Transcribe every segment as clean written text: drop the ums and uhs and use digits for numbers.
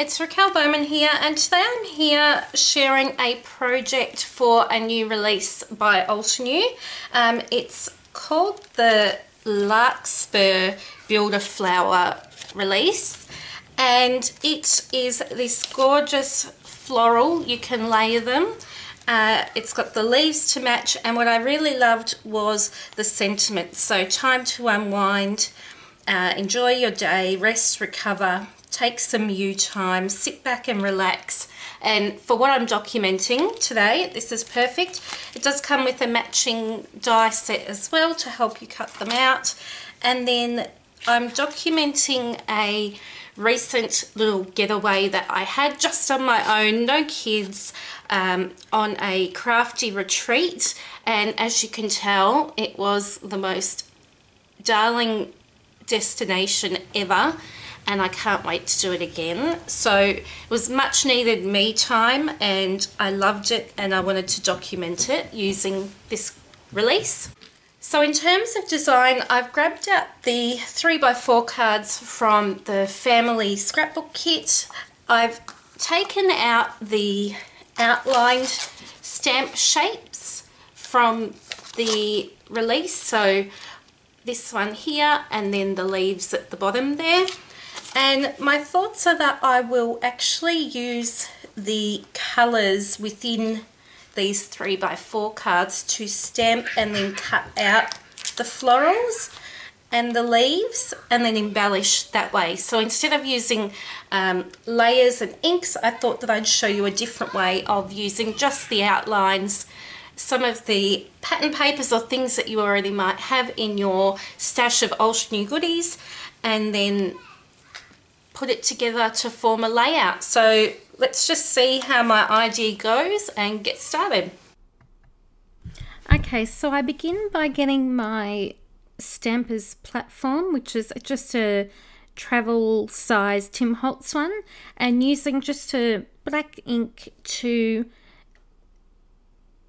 it's Raquel Bowman here, and today I'm here sharing a project for a new release by Altenew. It's called the Larkspur Builder Flower release, and it is this gorgeous floral. You can layer them. It's got the leaves to match, and what I really loved was the sentiment. So time to unwind, enjoy your day, rest, recover, take some you time, sit back and relax. And for what I'm documenting today, this is perfect. It does come with a matching die set as well to help you cut them out. And then I'm documenting a recent little getaway that I had just on my own, no kids, on a crafty retreat. And as you can tell, it was the most darling destination ever, and I can't wait to do it again. So it was much needed me time, and I loved it, and I wanted to document it using this release. So in terms of design, I've grabbed out the 3x4 cards from the family scrapbook kit. I've taken out the outlined stamp shapes from the release, so this one here and then the leaves at the bottom there. And my thoughts are that I will actually use the colours within these 3x4 cards to stamp and then cut out the florals and the leaves and then embellish that way. So instead of using layers and inks, I thought that I'd show you a different way of using just the outlines, some of the pattern papers or things that you already might have in your stash of Altenew goodies, and then put it together to form a layout. So let's just see how my idea goes and get started. Okay, so I begin by getting my Stampers platform, which is just a travel size Tim Holtz one, and using just a black ink to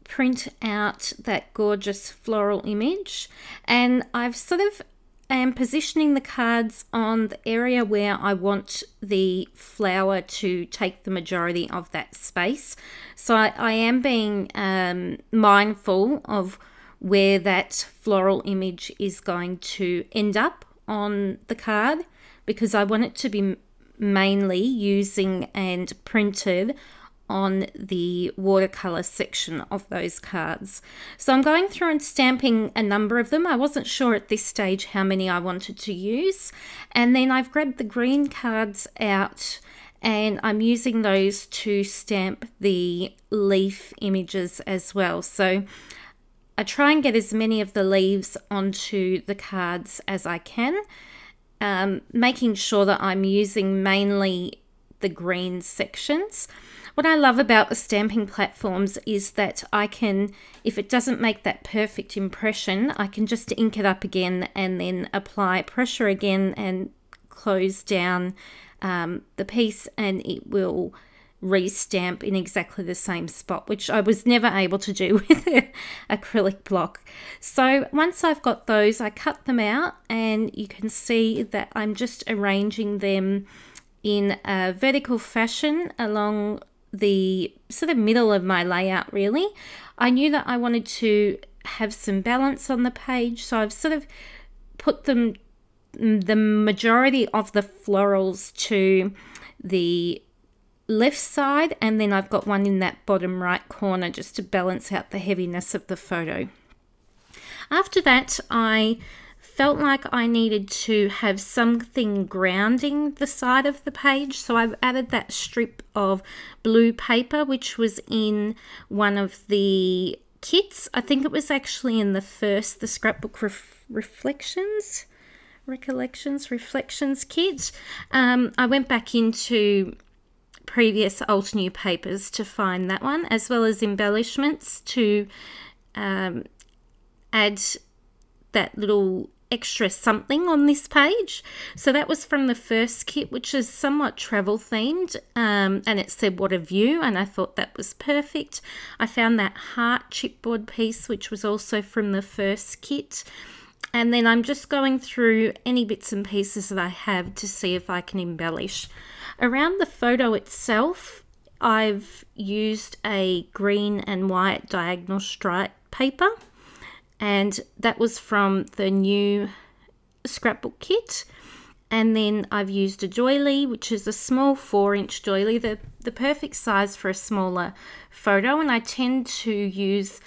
print out that gorgeous floral image. And I've sort of am positioning the cards on the area where I want the flower to take the majority of that space. So I am being mindful of where that floral image is going to end up on the card, because I want it to be mainly using and printed on the watercolor section of those cards. So I'm going through and stamping a number of them. I wasn't sure at this stage how many I wanted to use. And then I've grabbed the green cards out, and I'm using those to stamp the leaf images as well. So I try and get as many of the leaves onto the cards as I can, making sure that I'm using mainly the green sections. What I love about the stamping platforms is that I can, if it doesn't make that perfect impression, I can just ink it up again and then apply pressure again and close down the piece, and it will re-stamp in exactly the same spot, which I was never able to do with an acrylic block. So once I've got those, I cut them out, and you can see that I'm just arranging them in a vertical fashion along the sort of middle of my layout. Really, I knew that I wanted to have some balance on the page, so I've sort of put them, the majority of the florals, to the left side, and then I've got one in that bottom right corner just to balance out the heaviness of the photo. After that, I felt like I needed to have something grounding the side of the page, so I've added that strip of blue paper, which was in one of the kits. I think it was actually in the first, the Scrapbook Reflections kit. I went back into previous Altenew papers to find that one, as well as embellishments to add that little extra something on this page. So that was from the first kit, which is somewhat travel themed, and it said "what a view," and I thought that was perfect. I found that heart chipboard piece, which was also from the first kit, and then I'm just going through any bits and pieces that I have to see if I can embellish. Around the photo itself, I've used a green and white diagonal stripe paper, and that was from the new scrapbook kit. And then I've used a doily, which is a small 4-inch doily, the perfect size for a smaller photo. And I tend to use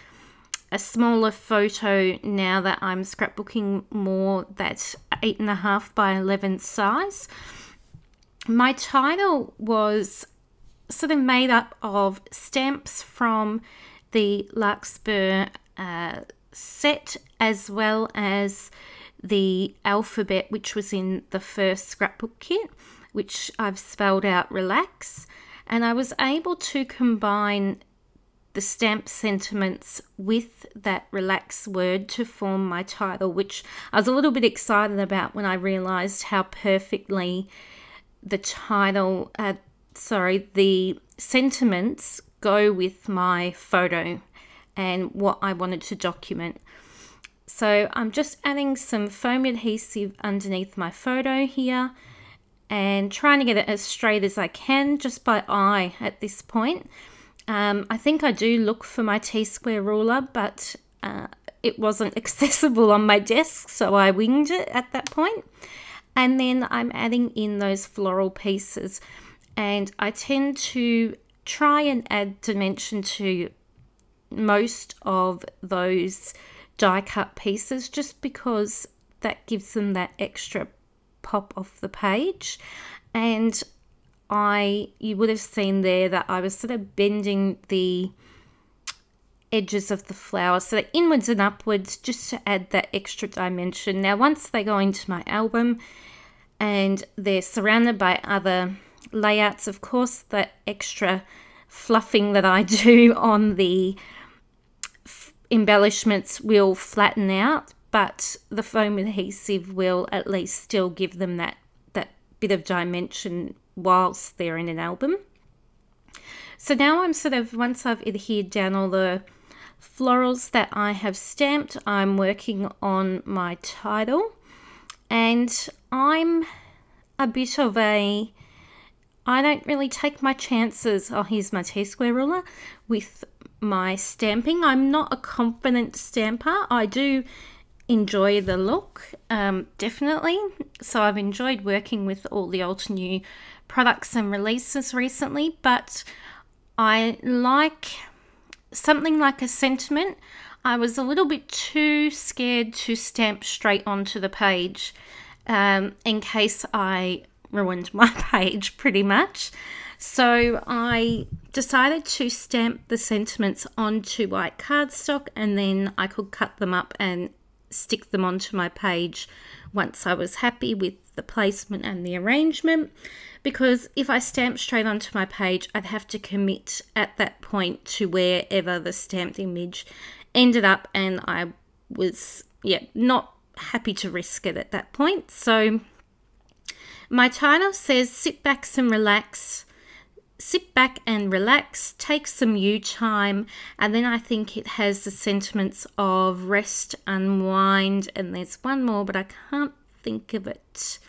a smaller photo now that I'm scrapbooking more, that 8.5 by 11 size. My title was sort of made up of stamps from the Larkspur set, as well as the alphabet which was in the first scrapbook kit, which I've spelled out relax. And I was able to combine the stamp sentiments with that relax word to form my title, which I was a little bit excited about when I realized how perfectly the title, the sentiments go with my photo and what I wanted to document. So I'm just adding some foam adhesive underneath my photo here and trying to get it as straight as I can just by eye at this point. I think I do look for my T-square ruler, but it wasn't accessible on my desk, so I winged it at that point. And then I'm adding in those floral pieces, and I tend to try and add dimension to most of those die cut pieces, just because that gives them that extra pop off the page. And you would have seen there that I was sort of bending the edges of the flower, so inwards and upwards, just to add that extra dimension. Now once they go into my album and they're surrounded by other layouts, of course that extra fluffing that I do on the embellishments will flatten out, but the foam adhesive will at least still give them that bit of dimension whilst they're in an album. So now I'm once I've adhered down all the florals that I have stamped, I'm working on my title. And I'm a bit of I don't really take my chances, here's my T-square ruler, with my stamping. I'm not a confident stamper. I do enjoy the look, definitely. So I've enjoyed working with all the Altenew products and releases recently, but I like something like a sentiment. I was a little bit too scared to stamp straight onto the page in case I ruined my page pretty much. So I decided to stamp the sentiments onto white cardstock, and then I could cut them up and stick them onto my page once I was happy with the placement and the arrangement, because if I stamped straight onto my page, I'd have to commit at that point to wherever the stamped image ended up, and I was not happy to risk it at that point. So my title says sit back and relax, take some you time, and then I think it has the sentiments of rest, unwind, and there's one more, but I can't think of it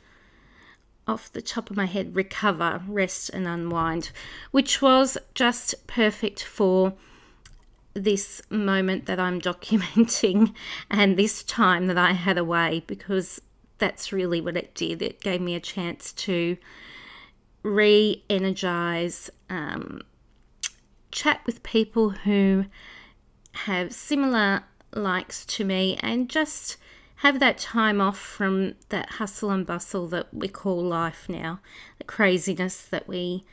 off the top of my head. Recover, rest, and unwind, which was just perfect for this moment that I'm documenting and this time that I had away, because that's really what it did. It gave me a chance to re-energize, chat with people who have similar likes to me, and just have that time off from that hustle and bustle that we call life now, the craziness that we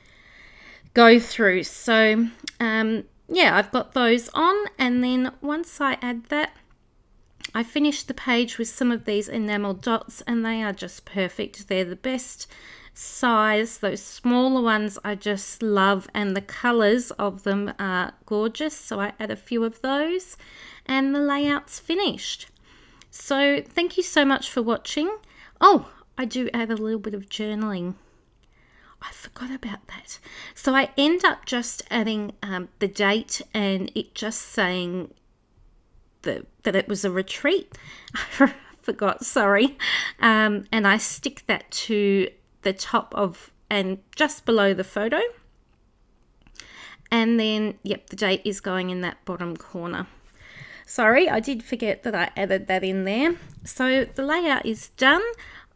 go through. So I've got those on, and then once I add that, I finish the page with some of these enamel dots, and they are just perfect. They're the best size. Those smaller ones I just love, and the colors of them are gorgeous. So I add a few of those, and the layout's finished. So thank you so much for watching. Oh, I do add a little bit of journaling. I forgot about that. So I end up just adding the date, and it just saying that it was a retreat. I forgot, sorry. And I stick that to the top of and just below the photo. And then, yep, the date is going in that bottom corner. Sorry, I did forget that I added that in there. So the layout is done.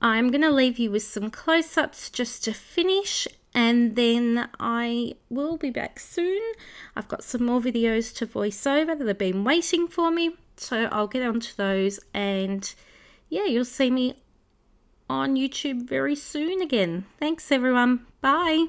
I'm going to leave you with some close-ups just to finish, and then I will be back soon. I've got some more videos to voice over that have been waiting for me, so I'll get onto those, and yeah, you'll see me on YouTube very soon again. Thanks everyone. Bye.